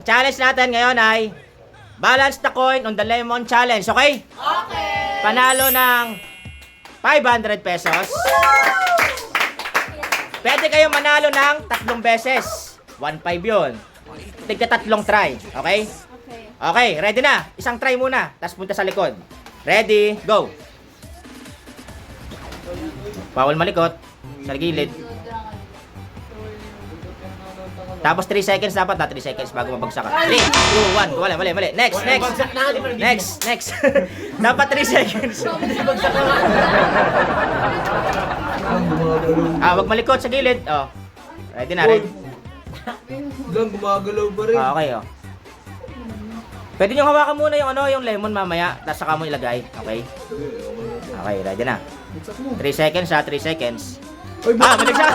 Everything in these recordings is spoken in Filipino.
Challenge natin ngayon ay balance the coin on the lemon challenge, okay? Okay! Panalo ng 500 pesos. Pwede kayo manalo ng 3 beses. 1.5 yun. Tigka 3 try, okay? Okay. Okay, ready na. Isang try muna, tapos punta sa likod. Ready, go. Bawal malikot. Sa gilid. Tapos 3 seconds dapat, 3 seconds bago mabagsak ka. 3, 2, 1. Mali. Next. Dapat 3 seconds. Wag malikot sa gilid. Oh. Ready na, ready. Lang, gumagalaw pa rin. Okay, oh. Pwede nyo hawakan muna yung lemon mamaya, tapos saka mo ilagay. Okay? Okay, ready na. 3 seconds 3 seconds. Balik siya.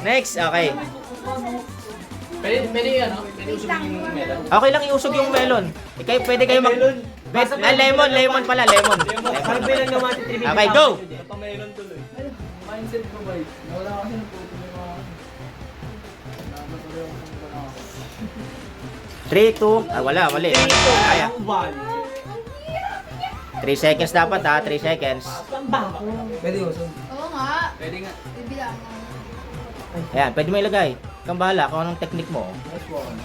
Next, okay. Pwede yan, no? Pwede usapin yung melon. Okay lang iusog yung melon. Pwede kayo mag... lemon pala, lemon. Parang bilang naman si Trivia. Okay, go! Pamelon tuloy. Mindset ko ba? Wala kasi ng puto yung mga... 3, 2, mali. Kaya. 3 seconds dapat 3 seconds. Pwede usap. Oo nga. Pwede nga. Bibilang. Ayan, pwede mo ilagay. Kang bahala kung anong technique mo. Nice one.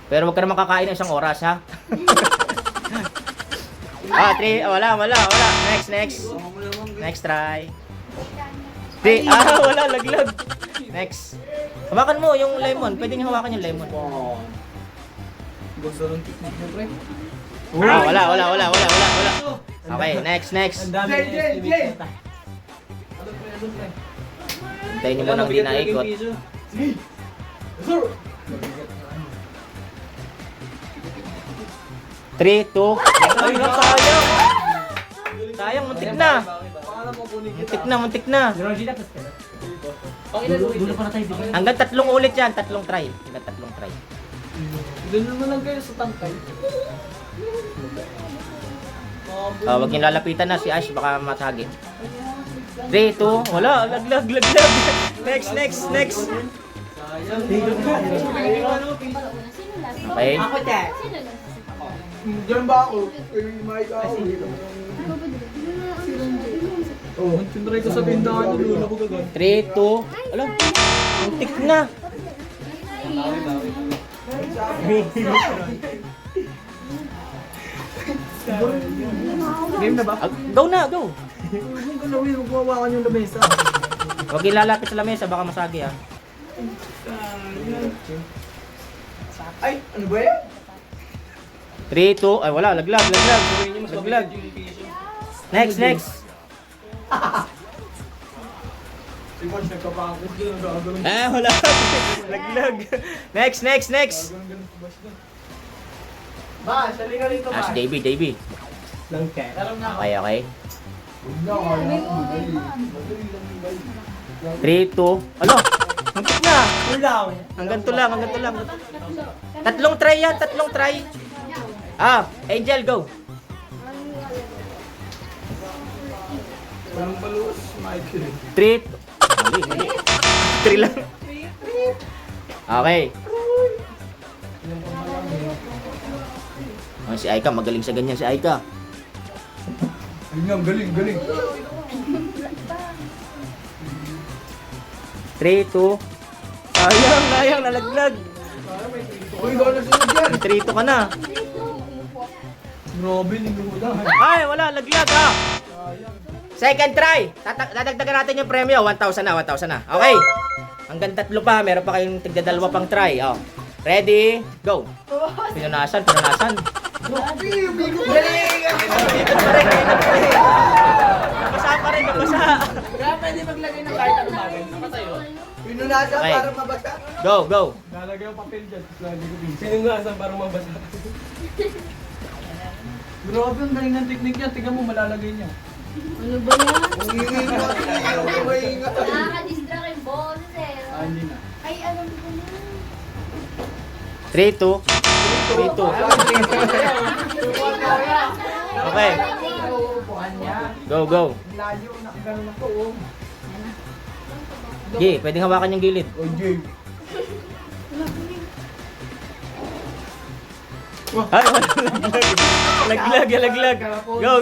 Pero huwag ka naman kakain ng isang oras, ha? 3, wala. Next try. 3, wala, laglag. Next. Hawakan mo yung lemon. Pwede niyo hawakan yung lemon. Gusto ng technique mo, pre. Wala. Okay, next. Ang dami ng estimate. Hintayin niyo muna hindi naikot. 3, 2, ay, sayang! Sayang, muntik na! Muntik na! Hanggang 3 ulit yan, 3 try. Hanggang 3 try. Doon naman lang kayo sa tangkay. Huwag niyo lalapitan na si Ash, baka masagi. 3, 2, wala, laglag. Next. Okay. Diyan ba ako? May ako. Oh, tinry ko sa tindahan yung lula ko gagawin. 3, 2, ala, muntik na. Game na ba? Go na, go. Huwag ka nawin, huwag mawakan yung lamesa. Huwag ilalapit sa lamesa, baka masagi ah. Ay, ano ba yan? 3, 2, ay wala, laglag. Next. Si Marge nagkapangkot yun, gagawin. Wala. Laglag. Next. Ba, sali ka rito, Si JB. Lang ka. Okay. 3, 2, ala, muntik na. Hanggang to lang. 3 try yan, 3 try. Angel, go. Walang paluwas, Michael. 3, mali. 3 lang. Okay. Si Aika, magaling sa ganyan si Aika. Ayun, galing. 3, 2, sayang, nalaglag. Uy, ikaw na sunod yan. 3, 2 ka na. Grabe, linggo lang. Ay, wala, laglag Second try. Dadagdagan natin yung premyo. 1,000 na. Okay. Hanggang 3 pa. Meron pa kayong tigda-2 pang try. Ready? Go. Pinunasan. Galing! Nabasa pa rin. Kaya pwede maglagay ng kahit anong bagay. Patayo. Pinunasan Okay. para mabasa. Go. Lalagay yung papel dyan. Pinunasan para mabasa. Grabe, ang galing ng technique niya. Tingnan mo, malalagay niya. Ano ba yan? Umiingat. Nakaka-distract yung boses eh. Hindi na. Ay, alam ko na. 3, 2. Okay. Go. Layo, nakagano na to. Pwedeng hawakan yung gilid. O, Jay. Ay, laglag. Go.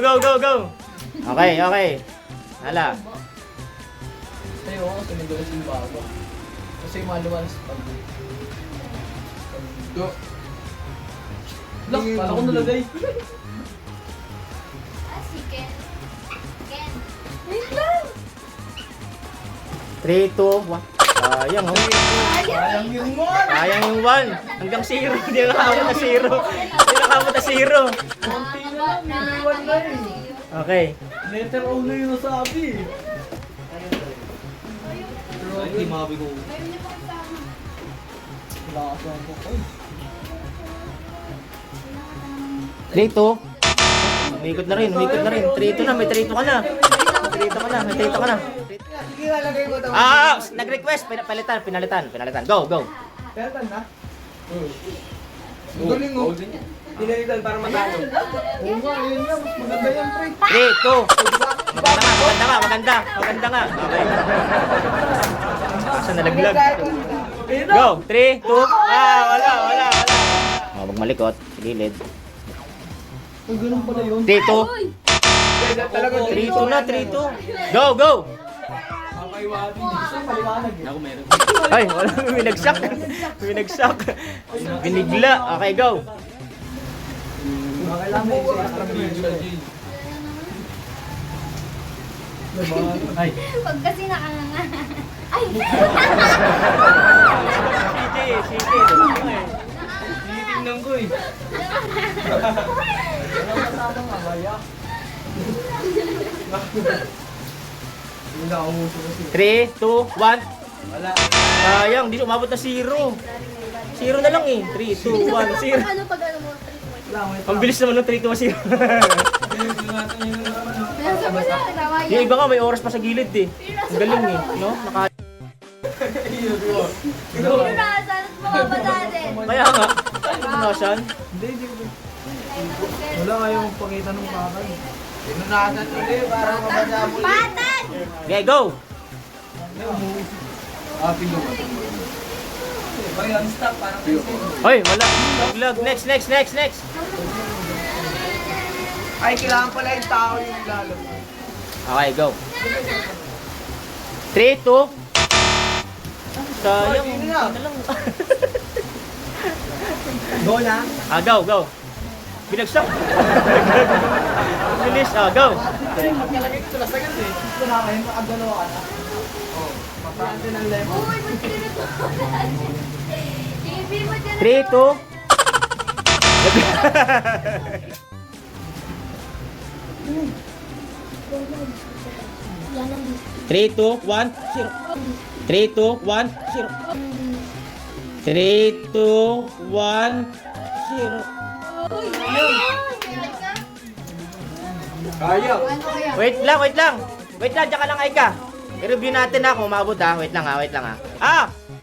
Okay. Hala. Sa'yo ako, sinigaw yung bago. Kasi maluwalas pag... Go. Lak, pala ko nalagay. Ah, si Ken. Ken. Wait lang. 3, 2, 1. Sayang, oh. Sayang yung mon! Sayang yung 1. Hanggang 0. Hindi na nakabot na 0. Hindi na nakabot na 0. Konti na lang, may iwan na eh. Okay. Letter O na yung nasabi. Hindi mabi ko. Wala ka sa ako. 3, 2. Umikot na rin. 3, 2 na. May 3, 2 ka na. Sige, lalagay mo daw. Nag-request. Pinalitan. Go. Peltan na? Galing mo. Pinalitan para matalo. Oo nga, yun nga. Mas maganda yan, pre. 3, 2. Maganda nga. Okay. Saan nalaglag? Go. 3, 2. Wala. Magmalikot. Sa gilid. Ay, ganun pala yun. 3, 2. Talaga 3, 2 na. 3, 2. Go. Kakaiwatin. Gusto paliwanag eh. Ako meron. Ay, wala. Binagsak. Binigla. Okay, go. Kailangan mo isa extra video. Ay. Pag kasi nakanganga. Ay! CJ. Tinitingnan ko eh. Wala masamang mamaya. Hindi na ako muso kasi. 3, 2, 1. Wala. Sayang, di umabot na 0. 0 na lang eh. 3, 2, 1, 0. Ano pag ano mo? Ang bilis naman ng 3, 2, 0. Nasa mo na, tama Yung yan. iba nga may oras pa sa gilid eh. Ang galing eh, no? Sino nasa? Mga bata din. Kaya nga, ano nasan? Hindi. Wala kayong pakita ng kakay. Pinunasan ulit para mabasa mo ulit. Patan! Okay, go! Pingo ba? Ay, unstop parang Hoy, wala. Laglag. Next. Ay, kailangan pala yung tao yung lalo. Okay, go. 3, 2. Sayang. Yun na. Ano lang. Go na. Go. Binagsak. Bilis. Go. Pagkalagay ko sa lasagan eh. Gusto na kayo, makagalawa ka na. Oh, maprante ng lemon. Uy, ba't pinito? Ibi mo dyan. 3, 2. 3, 2, 1, 0. 3, 2, 1, 0. 3, 2, 1, 0. Kaya. Wait lang. Diyan ka lang, Aika. I-review natin kung umabot ha. Wait lang ha.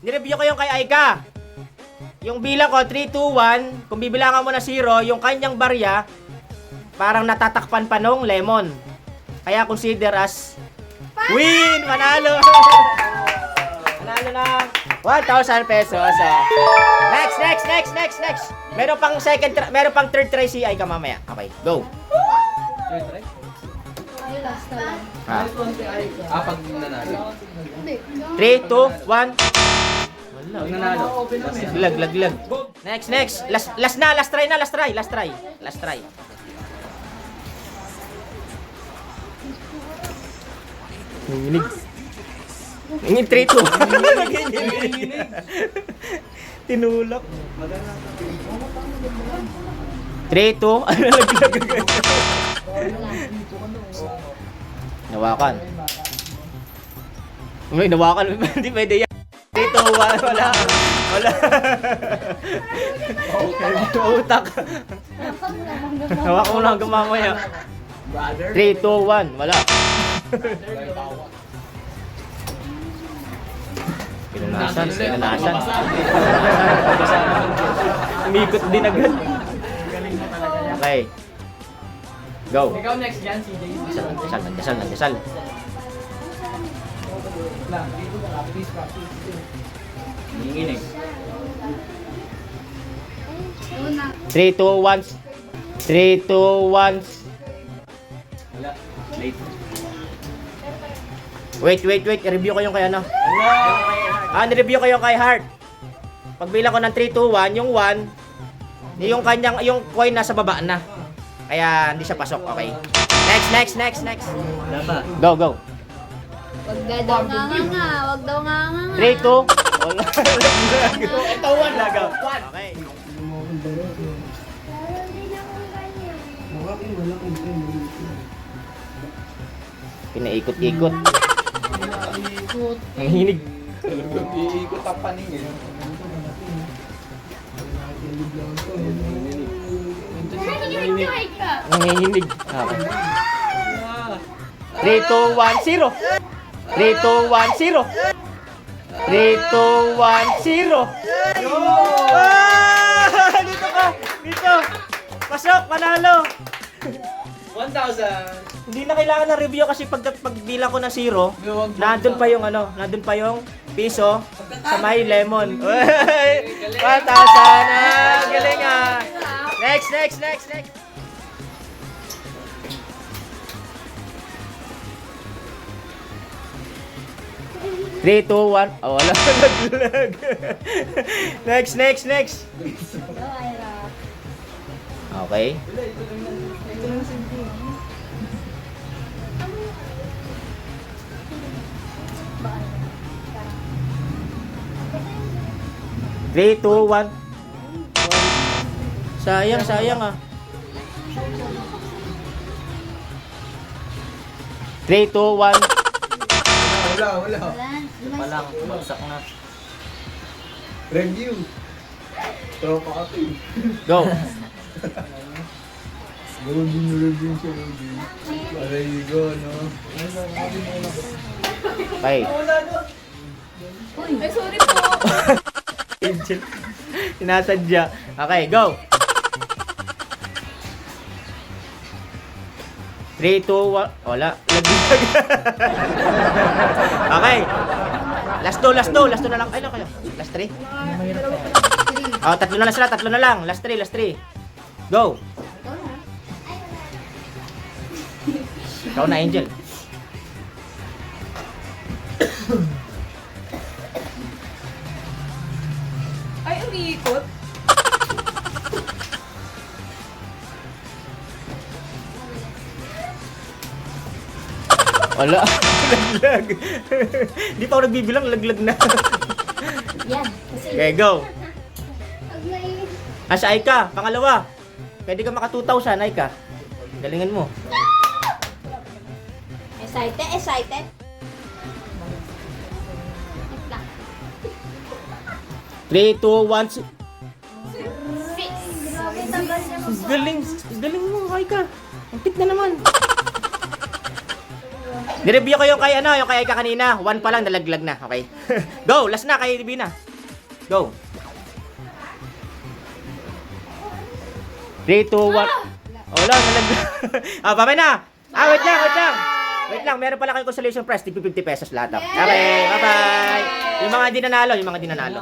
Nireview ko yung kay Aika. Yung bilang ko, 3, 2, 1. Kung bibilangan mo na 0, yung kanyang barya, parang natatakpan pa nung lemon. Kaya consider as win! Manalo! Manalo ng 1,000 pesos. Next. Meron pang third try si Aika mamaya. Okay, go. Ay, last na lang. Pag nanalo. Hindi. 3, 2, 1. Pag nanalo. Lag. Next. Last try. Nanginig. Nanginig 3, 2. Nanginig. Tinulak. 3, 2. Ano naglag? Nawakan. May nawakan. Hindi pwede yan. 3, 2, 1. Wala. Utak. Hawakan mo lang hanggang mamaya. Brother. 3, 2, 1. Wala. Pinunasan. Umikot din agad. Okay. Go. Ikaw next yan, CJ. Dasal. Lang, dito ka, please practice. Nanginginig. 3, 2, 1. 3, 2, 1. Wala. Late. Wait. I-review ko yung kay ano. Ni-review ko yung kay Heart. Pagbilang ko ng 3, 2, 1, yung 1, yung coin nasa baba na. Kaya hindi siya pasok. Okay. Next. Wala pa. Go. Wag daw nga. Wag daw nga. 3, 2. Ito 1 na. Go. Okay. Pinaikot-ikot. Ang hinig. Iikot ang paningin. Nag-enjoy ka. Ang hinig. Okay. 3, 2, 1, 0. 3, 2, 1, 0. 3, 2, 1, 0. Dito ka! Dito! Pasok! Panalo! 1,000. Hindi na kailangan ng review kasi pagbilang ko ng 0, nandun pa yung piso sa may lemon. Uy! 1,000! Galing ah! Next! 3, 2, 1. Oh, wala. Naglag. Next. Okay. Three, 2, 1. Sayang ah. 3, 2, 1. Wala. Pa lang, bagsak na. Review. Tropa ka to eh. Go. Gawin yung review siya. Aray ko, no? Okay. Ay, sorry po. Angel. Sinasadya. Okay, go. 3, 2, 1. Wala. Laglag. Okay. Last two na lang. Ay, no, kayo. Last 3. Oh, tatlo na lang. Last 3. Go. Ikaw na, Angel. Ay, umiikot. Wala. Laglag. Hindi pa ako nagbibilang, laglag na. Yan. Okay, go. Sa Aika, pangalawa. Pwede ka maka 2,000, Aika. Galingan mo. Excited. 3, 2, 1. Grabe, tagal niya mag- Galing mo, Aika. Ang pit na naman. Nireview ko yung kay Aika kanina. 1 pa lang, nalaglag na. Okay. Go, last na kay Divina. Go. 3, 2, 1. Wala, nalaglag. Pamay na. Wait lang. Meron pala kayong consolation prize. 50 pesos lahat. Okay, bye-bye. Yung mga di nanalo.